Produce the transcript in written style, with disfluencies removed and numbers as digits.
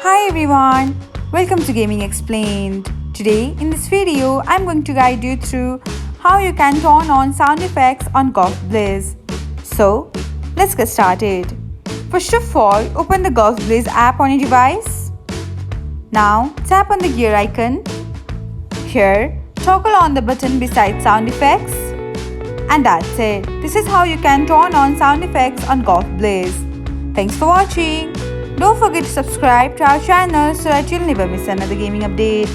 Hi everyone, welcome to Gaming Explained. Today in this video, I'm going to guide you through how you can turn on sound effects on Golf Blitz. So, let's get started. First of all, open the Golf Blitz app on your device. Now, tap on the gear icon. Here, toggle on the button beside sound effects. And that's it. This is how you can turn on sound effects on Golf Blitz. Thanks for watching. Don't forget to subscribe to our channel so that you'll never miss another gaming update.